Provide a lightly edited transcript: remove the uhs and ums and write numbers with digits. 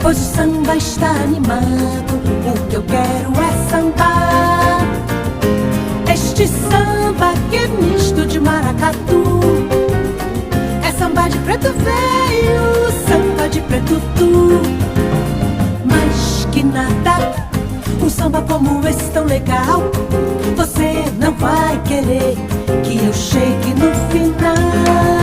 Pois o samba está animado, o que eu quero é sambar. Este samba que é misto de maracatu, é samba de preto velho, samba de preto tu. Mas que nada, um samba como esse tão legal, você não vai querer que eu chegue no final.